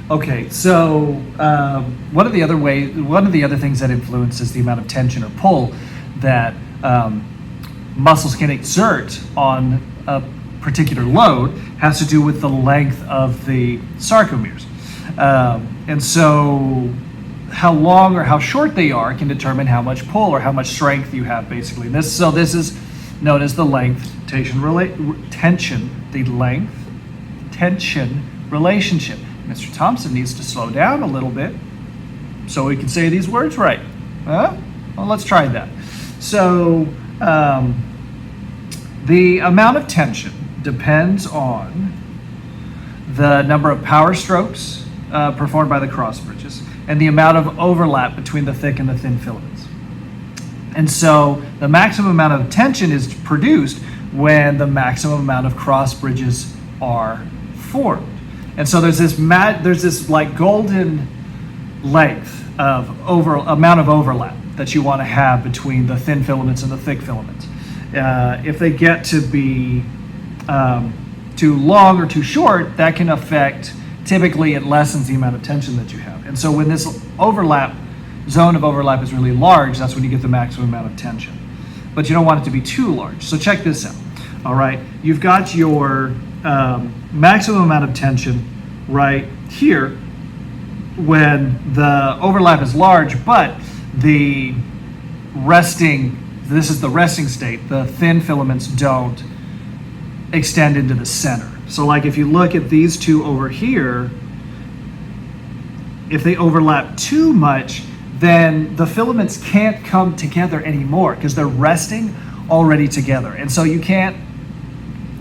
Okay, so one of the other things that influences the amount of tension or pull that muscles can exert on a particular load has to do with the length of the sarcomeres. And so how long or how short they are can determine how much pull or how much strength you have, basically. This is known as the tension relationship. Mr. Thompson needs to slow down a little bit so we can say these words right. Well, let's try that. So the amount of tension depends on the number of power strokes performed by the cross bridges and the amount of overlap between the thick and the thin filaments. And so the maximum amount of tension is produced when the maximum amount of cross bridges are formed. And so there's this like golden length of amount of overlap that you want to have between the thin filaments and the thick filaments. If they get to be too long or too short, that can affect, typically it lessens the amount of tension that you have. And so when this zone of overlap is really large, that's when you get the maximum amount of tension. But you don't want it to be too large. So check this out. All right, you've got your maximum amount of tension right here when the overlap is large, but this is the resting state. The thin filaments don't extend into the center. So like if you look at these two over here, if they overlap too much, then the filaments can't come together anymore because they're resting already together. And so you can't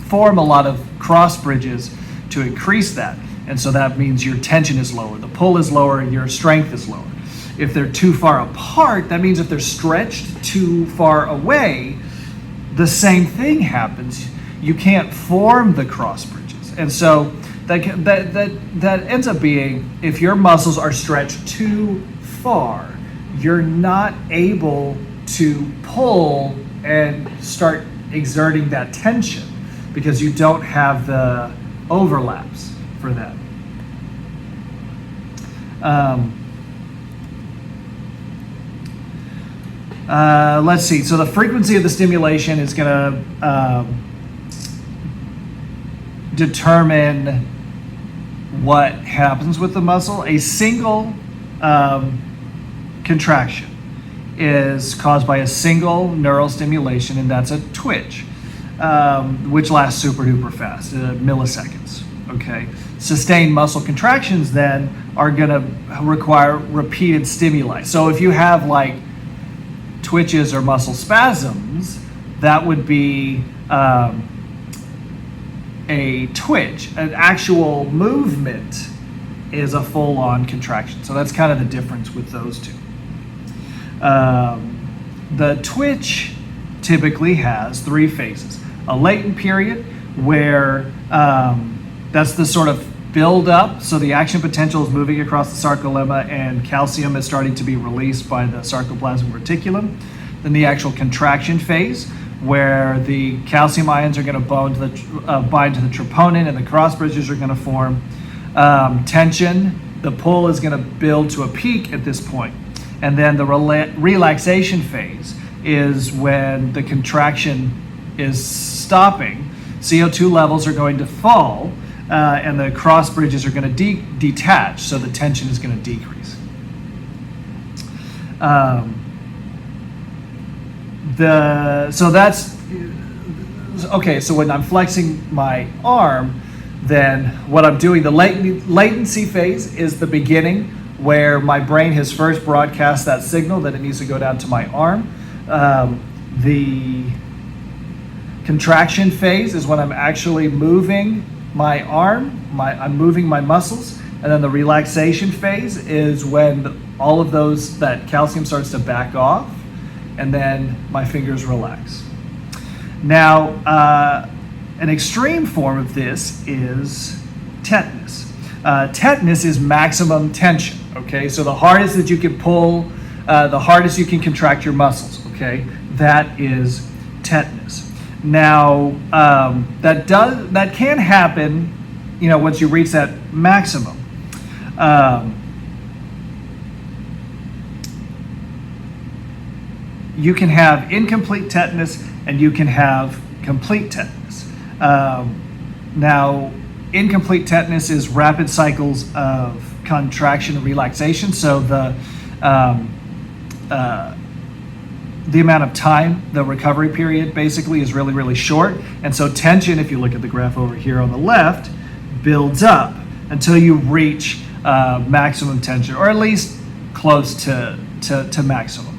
form a lot of cross bridges to increase that. And so that means your tension is lower, the pull is lower, and your strength is lower. If they're too far apart, that means if they're stretched too far away, the same thing happens. You can't form the cross bridges. And so that ends up being, if your muscles are stretched too far, you're not able to pull and start exerting that tension because you don't have the overlaps for that. Let's see. So the frequency of the stimulation is going to determine what happens with the muscle. A single contraction is caused by a single neural stimulation, and that's a twitch, which lasts super duper fast, milliseconds. Okay. Sustained muscle contractions then are going to require repeated stimuli. So if you have like twitches or muscle spasms, that would be a twitch. An actual movement is a full-on contraction. So that's kind of the difference with those two. The twitch typically has three phases. A latent period where that's the sort of build up. So the action potential is moving across the sarcolemma and calcium is starting to be released by the sarcoplasmic reticulum. Then the actual contraction phase where the calcium ions are going to bind to the troponin and the cross bridges are going to form. Tension, the pull is going to build to a peak at this point. And then the relaxation phase is when the contraction is stopping, CO2 levels are going to fall, and the cross bridges are going to detach, so the tension is going to decrease. So that's okay. So when I'm flexing my arm, then what I'm doing, the latency phase is the beginning where my brain has first broadcast that signal that it needs to go down to my arm. The contraction phase is when I'm actually moving my arm, I'm moving my muscles, and then the relaxation phase is when all of that calcium starts to back off, and then my fingers relax. Now, an extreme form of this is tetanus. Tetanus is maximum tension, okay? So the hardest that you can pull, the hardest you can contract your muscles, okay? That is tetanus. Now, that can happen, once you reach that maximum. You can have incomplete tetanus and you can have complete tetanus. Now, incomplete tetanus is rapid cycles of contraction and relaxation. So the amount of time, the recovery period basically is really, really short. And so tension, if you look at the graph over here on the left, builds up until you reach maximum tension, or at least close to maximum.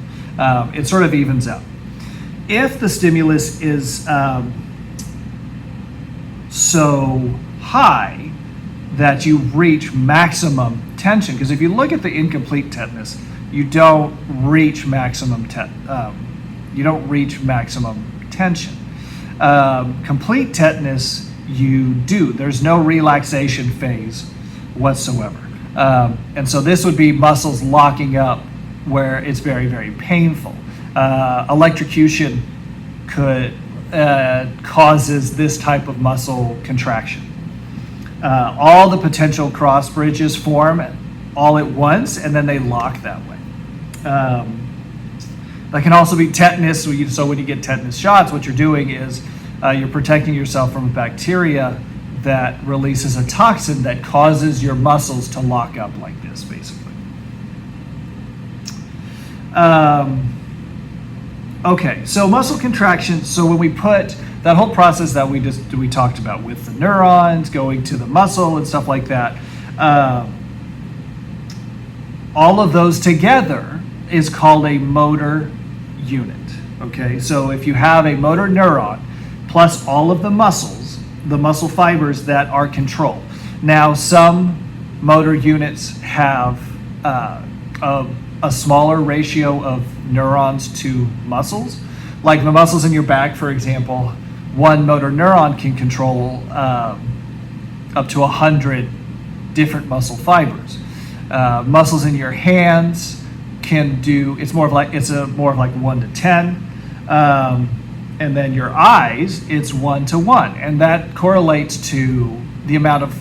It sort of evens out. If the stimulus is so high that you reach maximum tension, because if you look at the incomplete tetanus, you don't reach maximum tension. Complete tetanus, you do. There's no relaxation phase whatsoever. And so this would be muscles locking up where it's very, very painful. Electrocution causes this type of muscle contraction. All the potential cross bridges form all at once, and then they lock that way. That can also be tetanus. So when you get tetanus shots, what you're doing is you're protecting yourself from a bacteria that releases a toxin that causes your muscles to lock up like this, basically. Okay, so muscle contraction. So when we put that whole process that we talked about with the neurons going to the muscle and stuff like that, all of those together is called a motor unit. Okay, so if you have a motor neuron plus all of the muscles, the muscle fibers that are controlled. Now, some motor units have a smaller ratio of neurons to muscles. Like the muscles in your back, for example, one motor neuron can control up to 100 different muscle fibers. Muscles in your hands can do, it's more of like 1 to 10. And then your eyes, it's 1 to 1. And that correlates to the amount of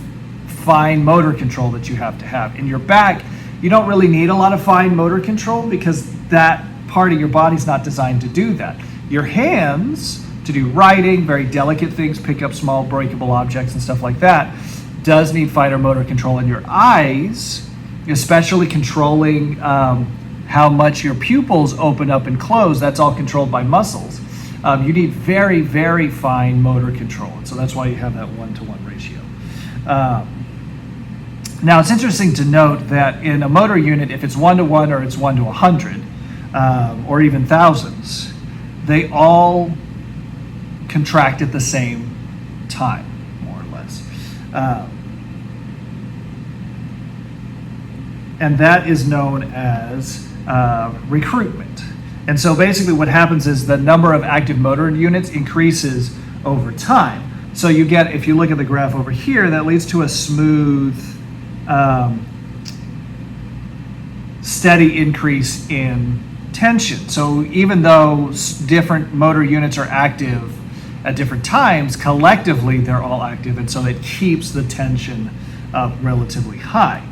fine motor control that you have to have. In your back, you don't really need a lot of fine motor control because that part of your body's not designed to do that. Your hands, to do writing, very delicate things, pick up small breakable objects and stuff like that, does need finer motor control. And your eyes, especially controlling how much your pupils open up and close, that's all controlled by muscles. You need very, very fine motor control. And so that's why you have that 1-to-1 ratio. Now, it's interesting to note that in a motor unit, if it's 1-to-1 or it's 1 to 100, or even thousands, they all contract at the same time, more or less. And that is known as recruitment. And so basically what happens is the number of active motor units increases over time. So you get, if you look at the graph over here, that leads to a smooth, steady increase in tension. So even though different motor units are active at different times, collectively they're all active, and so it keeps the tension up relatively high.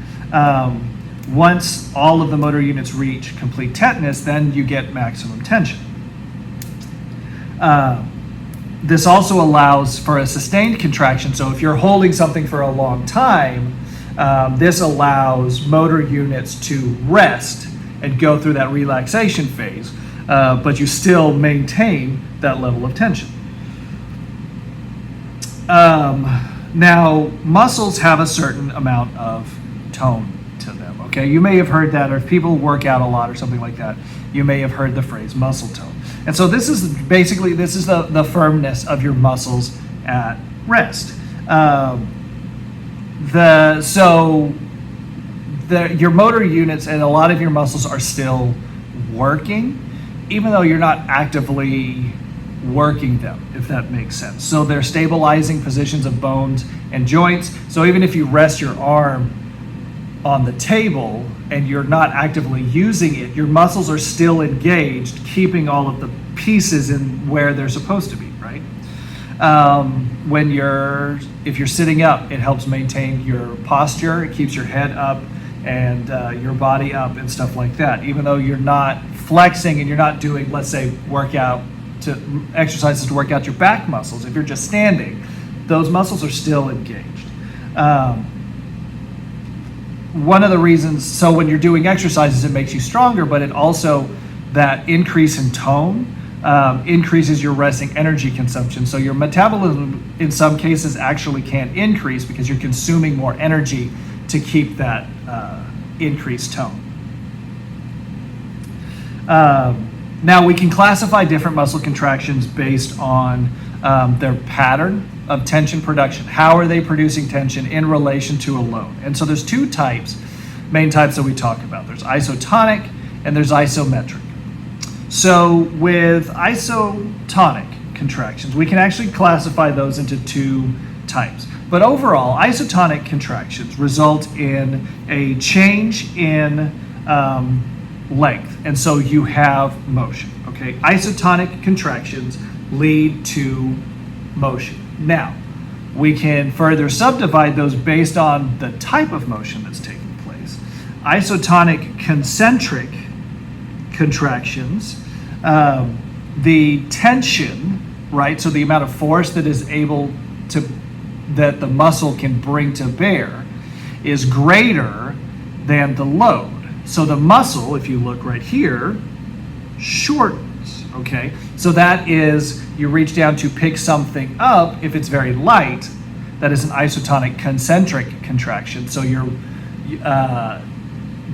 Once all of the motor units reach complete tetanus, then you get maximum tension. This also allows for a sustained contraction. So if you're holding something for a long time, this allows motor units to rest and go through that relaxation phase, but you still maintain that level of tension. Now, muscles have a certain amount of tone to them, okay? You may have heard that, or if people work out a lot or something like that, you may have heard the phrase muscle tone. And so this is basically, this is the firmness of your muscles at rest. Your motor units and a lot of your muscles are still working, even though you're not actively working them, if that makes sense. So they're stabilizing positions of bones and joints. So even if you rest your arm on the table and you're not actively using it, your muscles are still engaged, keeping all of the pieces in where they're supposed to be, right? If you're sitting up, it helps maintain your posture. It keeps your head up. and your body up and stuff like that, even though you're not flexing and you're not doing, let's say, exercises to work out your back muscles. If you're just standing, those muscles are still engaged. One of the reasons, so when you're doing exercises, it makes you stronger, but it also, that increase in tone increases your resting energy consumption. So your metabolism in some cases actually can't increase because you're consuming more energy to keep that increased tone. Now we can classify different muscle contractions based on their pattern of tension production. How are they producing tension in relation to a load? And so there's two main types that we talk about. There's isotonic and there's isometric. So with isotonic contractions, we can actually classify those into two types. But overall, isotonic contractions result in a change in length, and so you have motion. Okay, isotonic contractions lead to motion. Now, we can further subdivide those based on the type of motion that's taking place. Isotonic concentric contractions, the tension, right? So the amount of force that that the muscle can bring to bear is greater than the load. So the muscle, if you look right here, shortens, okay? So that is, you reach down to pick something up. If it's very light, that is an isotonic concentric contraction. So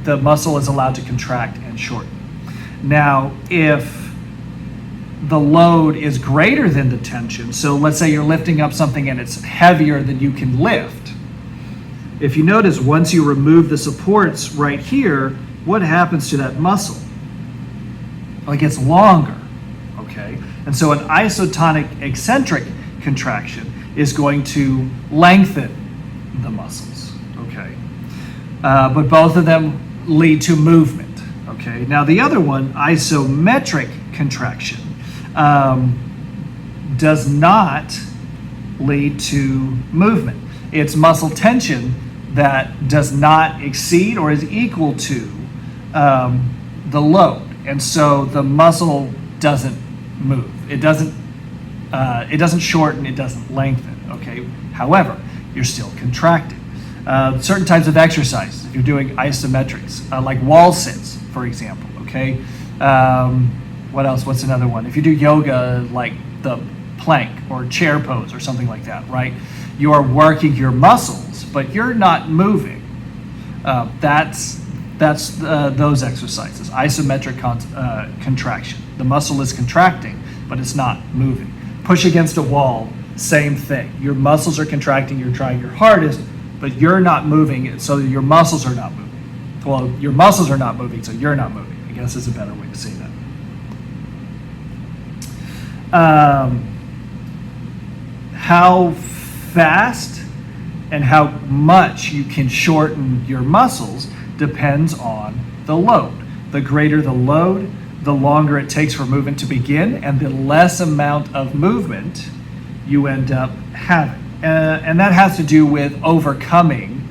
the muscle is allowed to contract and shorten. Now, if the load is greater than the tension, so let's say you're lifting up something and it's heavier than you can lift. If you notice, once you remove the supports right here, what happens to that muscle? Well, it gets longer, okay? And so an isotonic eccentric contraction is going to lengthen the muscles, okay? But both of them lead to movement, okay? Now the other one, isometric contraction, does not lead to movement. It's muscle tension that does not exceed or is equal to the load, and so the muscle doesn't move. It doesn't shorten. It doesn't lengthen. Okay. However, you're still contracting. Certain types of exercises, if you're doing isometrics, like wall sits, for example. Okay. What else? What's another one? If you do yoga, like the plank or chair pose or something like that, right? You are working your muscles, but you're not moving. That's those exercises. Isometric contraction. The muscle is contracting, but it's not moving. Push against a wall, same thing. Your muscles are contracting. You're trying your hardest, but you're not moving, so your muscles are not moving. Well, your muscles are not moving, so you're not moving. I guess is a better way to say that. How fast and how much you can shorten your muscles depends on the load. The greater the load, the longer it takes for movement to begin, and the less amount of movement you end up having. And that has to do with overcoming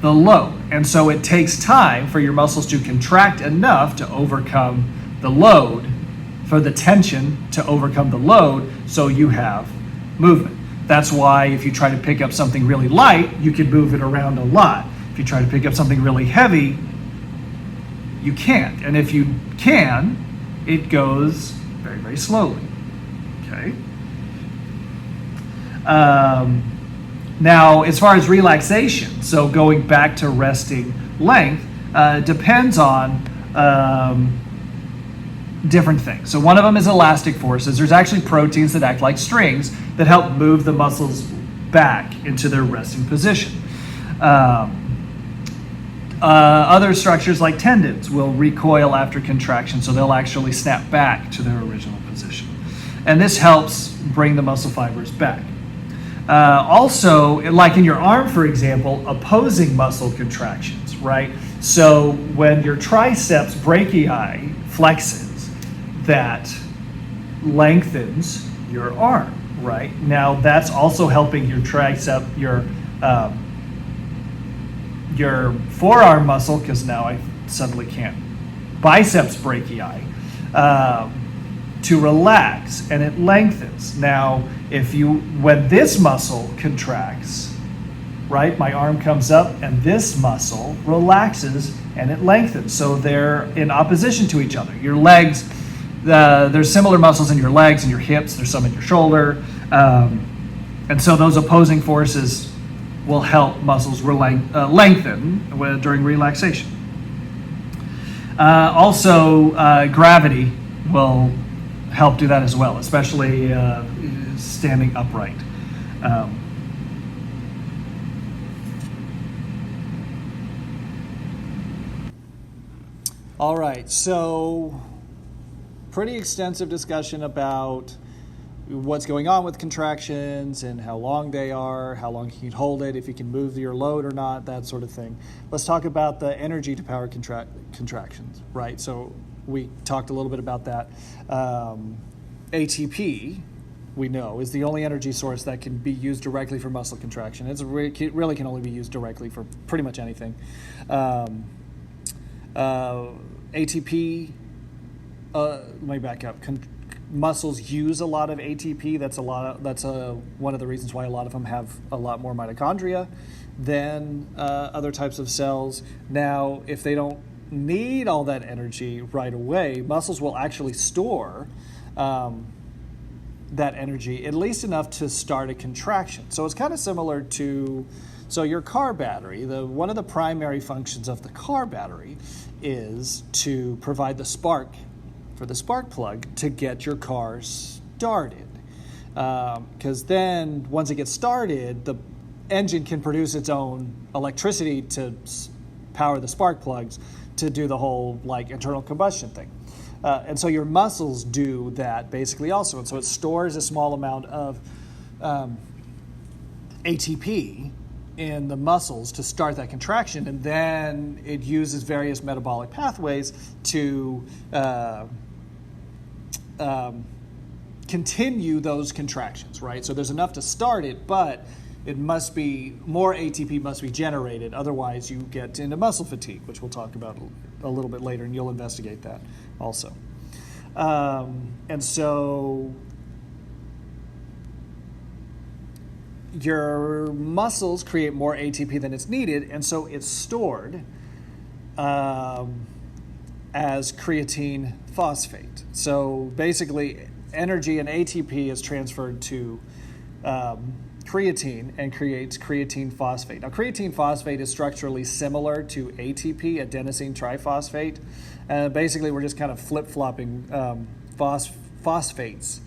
the load. And so it takes time for your muscles to contract enough to overcome the load, for the tension to overcome the load, so you have movement. That's why if you try to pick up something really light, you can move it around a lot. If you try to pick up something really heavy, you can't. And if you can, it goes very, very slowly. Okay. Now, as far as relaxation, so going back to resting length, depends on different things. So one of them is elastic forces. There's actually proteins that act like strings that help move the muscles back into their resting position. Other structures like tendons will recoil after contraction, so they'll actually snap back to their original position. And this helps bring the muscle fibers back. Also, like in your arm, for example, opposing muscle contractions, right? So when your triceps brachii flexes, that lengthens your arm, right? Now that's also helping your tricep, your forearm muscle, because now I suddenly can't, biceps brachii, to relax, and it lengthens. Now, when this muscle contracts, right, my arm comes up and this muscle relaxes and it lengthens. So they're in opposition to each other. Your legs, there's similar muscles in your legs and your hips, there's some in your shoulder. And so those opposing forces will help muscles lengthen during relaxation. Also, gravity will help do that as well, especially standing upright. All right, so pretty extensive discussion about what's going on with contractions and how long they are, how long you can hold it, if you can move your load or not, that sort of thing. Let's talk about the energy to power contractions, right? So we talked a little bit about that. ATP, we know, is the only energy source that can be used directly for muscle contraction. It really can only be used directly for pretty much anything. ATP, let me back up. Muscles use a lot of ATP. That's one of the reasons why a lot of them have a lot more mitochondria than other types of cells. Now, if they don't need all that energy right away, muscles will actually store that energy, at least enough to start a contraction. So it's kind of similar to, your car battery. One of the primary functions of the car battery is to provide the spark for the spark plug to get your car started. Because then once it gets started, the engine can produce its own electricity to power the spark plugs to do the whole internal combustion thing. And so your muscles do that basically also. And so it stores a small amount of ATP in the muscles to start that contraction, and then it uses various metabolic pathways to continue those contractions, right? So there's enough to start it, but it must be, more ATP must be generated, otherwise you get into muscle fatigue, which we'll talk about a little bit later, and you'll investigate that also. And so your muscles create more ATP than it's needed, and so it's stored as creatine phosphate. So basically, energy and ATP is transferred to creatine and creates creatine phosphate. Now, creatine phosphate is structurally similar to ATP, adenosine triphosphate. Basically, we're just kind of flip-flopping phosphates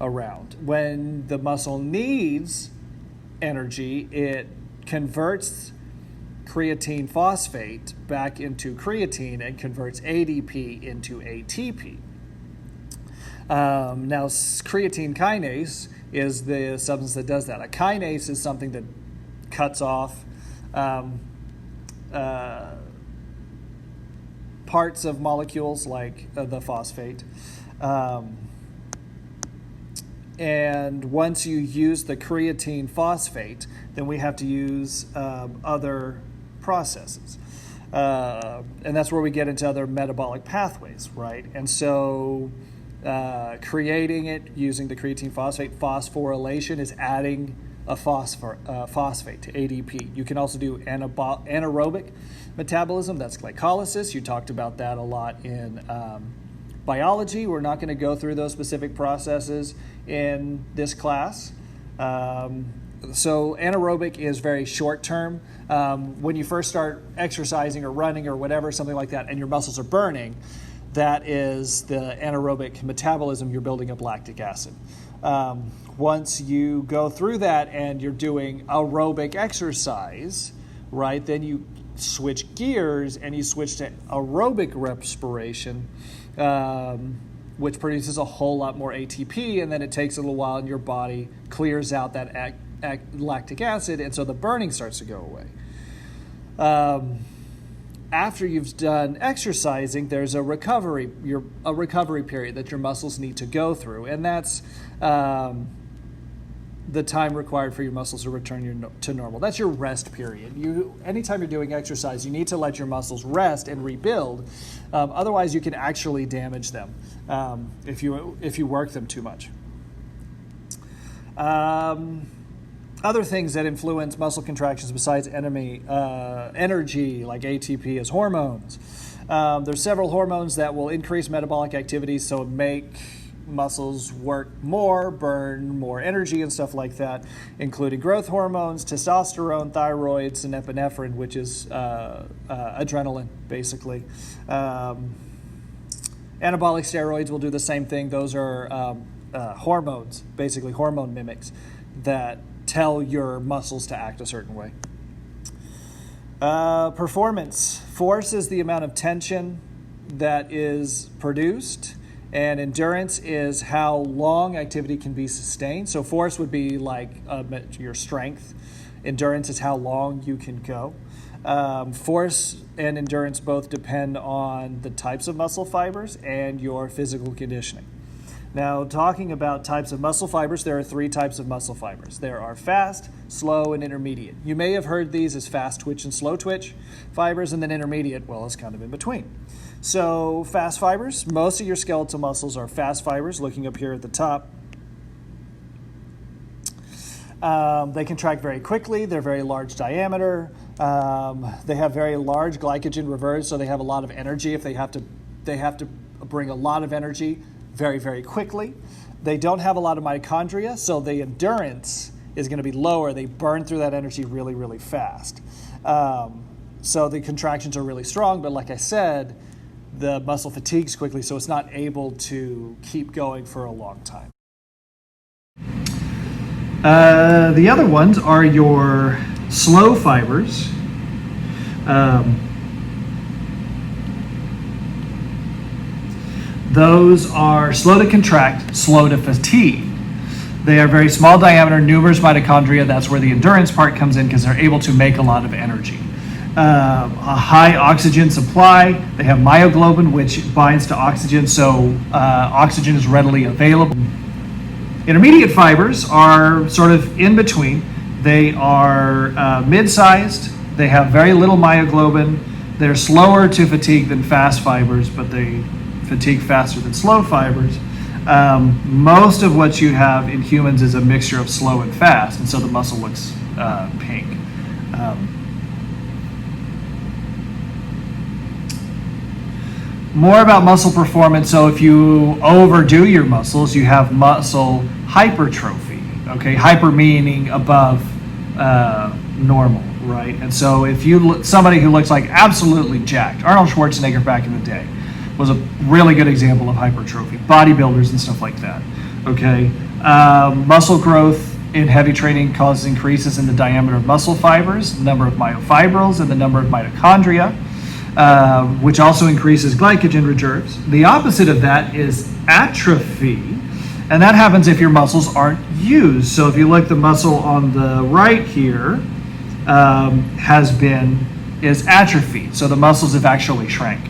around. When the muscle needs energy, it converts creatine phosphate back into creatine and converts ADP into ATP. Now, creatine kinase is the substance that does that. A kinase is something that cuts off parts of molecules like the phosphate. And once you use the creatine phosphate, then we have to use other processes. And that's where we get into other metabolic pathways, right? And so creating it using the creatine phosphate, phosphorylation is adding a phosphate to ADP. You can also do anaerobic metabolism, that's glycolysis. You talked about that a lot in biology. We're not going to go through those specific processes in this class. So anaerobic is very short term. When you first start exercising or running or whatever, something like that, and your muscles are burning, that is the anaerobic metabolism. You're building up lactic acid. Once you go through that and you're doing aerobic exercise, right, then you switch gears and you switch to aerobic respiration, which produces a whole lot more ATP, and then it takes a little while and your body clears out that lactic acid, and so the burning starts to go away. After you've done exercising, there's a recovery period that your muscles need to go through, and that's the time required for your muscles to return to normal. That's your rest period. Anytime you're doing exercise, you need to let your muscles rest and rebuild. Otherwise, you can actually damage them if you work them too much. Other things that influence muscle contractions besides energy, like ATP, is hormones. There's several hormones that will increase metabolic activity, so make muscles work more, burn more energy and stuff like that, including growth hormones, testosterone, thyroids, and epinephrine, which is adrenaline, basically. Anabolic steroids will do the same thing. Those are hormones, basically hormone mimics, that tell your muscles to act a certain way. Performance. Force is the amount of tension that is produced, and endurance is how long activity can be sustained. So force would be like your strength. Endurance is how long you can go. Force and endurance both depend on the types of muscle fibers and your physical conditioning. Now, talking about types of muscle fibers, there are 3 types of muscle fibers. There are fast, slow, and intermediate. You may have heard these as fast twitch and slow twitch fibers, and then intermediate, well, it's kind of in between. So fast fibers, most of your skeletal muscles are fast fibers, looking up here at the top. They contract very quickly, they're very large diameter, they have very large glycogen reserves, so they have a lot of energy if they have to bring a lot of energy very, very quickly. They don't have a lot of mitochondria, so the endurance is going to be lower. They burn through that energy really, really fast. So the contractions are really strong, but like I said, the muscle fatigues quickly, so it's not able to keep going for a long time. The other ones are your slow fibers. Those are slow to contract, slow to fatigue. They are very small diameter, numerous mitochondria. That's where the endurance part comes in because they're able to make a lot of energy. A high oxygen supply. They have myoglobin, which binds to oxygen, so oxygen is readily available. Intermediate fibers are sort of in between. They are mid-sized. They have very little myoglobin. They're slower to fatigue than fast fibers, but they fatigue faster than slow fibers. Most of what you have in humans is a mixture of slow and fast, and so the muscle looks pink. More about muscle performance. So if you overdo your muscles, you have muscle hypertrophy. Okay, hyper meaning above normal, right? And so if you look, somebody who looks like absolutely jacked, Arnold Schwarzenegger back in the day was a really good example of hypertrophy. Bodybuilders and stuff like that. Okay, muscle growth in heavy training causes increases in the diameter of muscle fibers, the number of myofibrils, and the number of mitochondria, which also increases glycogen reserves. The opposite of that is atrophy, and that happens if your muscles aren't used. So if you look, the muscle on the right here is atrophied. So the muscles have actually shrank.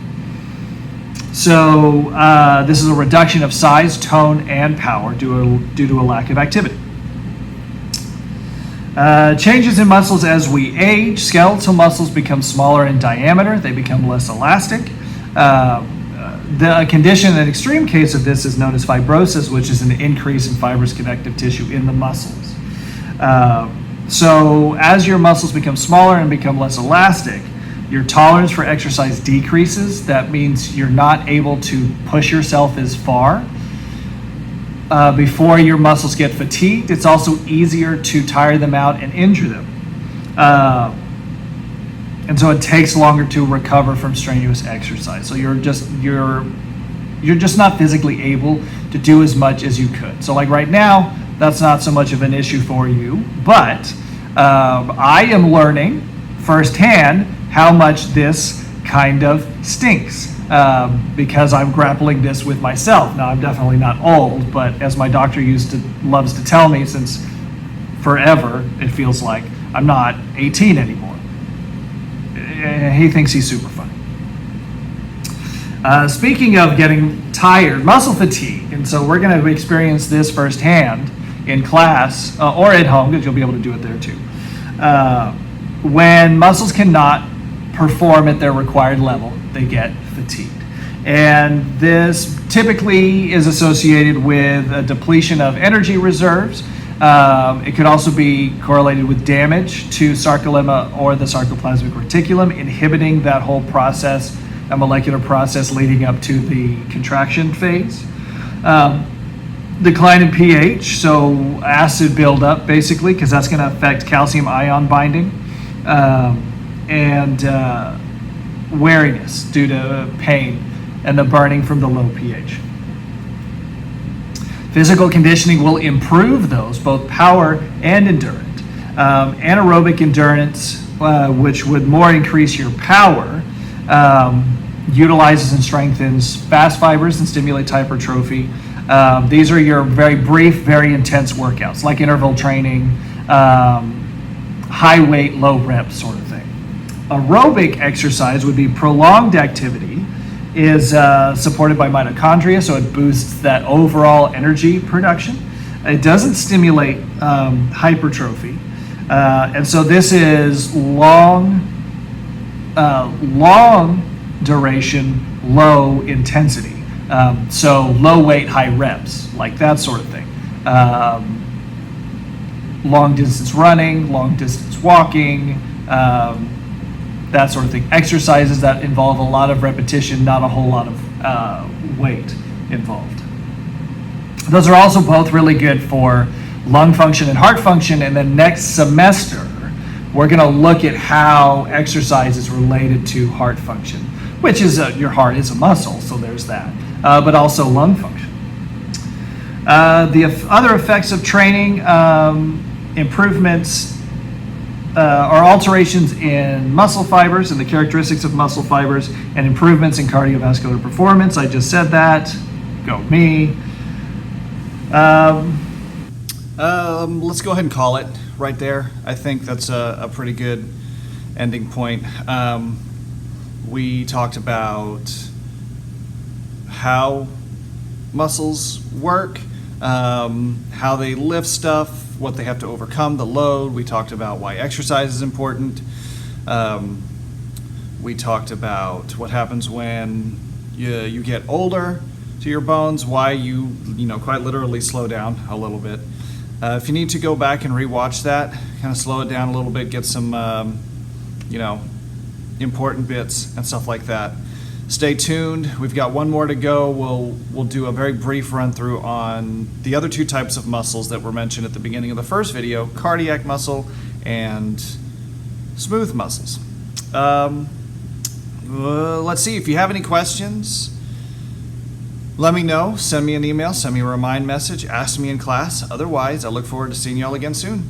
So this is a reduction of size, tone, and power due to a lack of activity. Changes in muscles as we age. Skeletal muscles become smaller in diameter. They become less elastic. The condition, an extreme case of this, is known as fibrosis, which is an increase in fibrous connective tissue in the muscles. So as your muscles become smaller and become less elastic, your tolerance for exercise decreases. That means you're not able to push yourself as far before your muscles get fatigued. It's also easier to tire them out and injure them. And so it takes longer to recover from strenuous exercise. So you're just not physically able to do as much as you could. So like right now, that's not so much of an issue for you, but I am learning firsthand how much this kind of stinks because I'm grappling this with myself. Now, I'm definitely not old, but as my doctor loves to tell me since forever, it feels like, I'm not 18 anymore. He thinks he's super funny. Speaking of getting tired, muscle fatigue, and so we're going to experience this firsthand in class or at home, because you'll be able to do it there too. When muscles cannot perform at their required level, they get fatigued. And this typically is associated with a depletion of energy reserves. It could also be correlated with damage to sarcolemma or the sarcoplasmic reticulum, inhibiting that whole process, a molecular process leading up to the contraction phase. Decline in pH, so acid buildup basically, because that's going to affect calcium ion binding, and weariness due to pain and the burning from the low pH. Physical conditioning will improve those, both power and endurance. Anaerobic endurance, which would more increase your power, utilizes and strengthens fast fibers and stimulates hypertrophy. These are your very brief, very intense workouts, like interval training, high weight, low rep sort of thing. Aerobic exercise would be prolonged activity, is supported by mitochondria, so it boosts that overall energy production. It doesn't stimulate hypertrophy, and so this is long duration, low intensity. So low weight, high reps, like that sort of thing. Long distance running, long distance walking, that sort of thing. Exercises that involve a lot of repetition, not a whole lot of weight involved. Those are also both really good for lung function and heart function. And then next semester, we're going to look at how exercise is related to heart function, which is your heart is a muscle, so there's that, but also lung function. The other effects of training, improvements are alterations in muscle fibers and the characteristics of muscle fibers, and improvements in cardiovascular performance. I just said that. Go me. Let's go ahead and call it right there. I think that's a pretty good ending point. We talked about how muscles work, how they lift stuff, what they have to overcome, the load. We talked about why exercise is important. We talked about what happens when you get older to your bones, why you quite literally slow down a little bit. If you need to go back and rewatch that, kind of slow it down a little bit, get some important bits and stuff like that. Stay tuned. We've got one more to go. We'll do a very brief run through on the other two types of muscles that were mentioned at the beginning of the first video, cardiac muscle and smooth muscles. Let's see, if you have any questions, let me know. Send me an email, send me a remind message, ask me in class. Otherwise, I look forward to seeing you all again soon.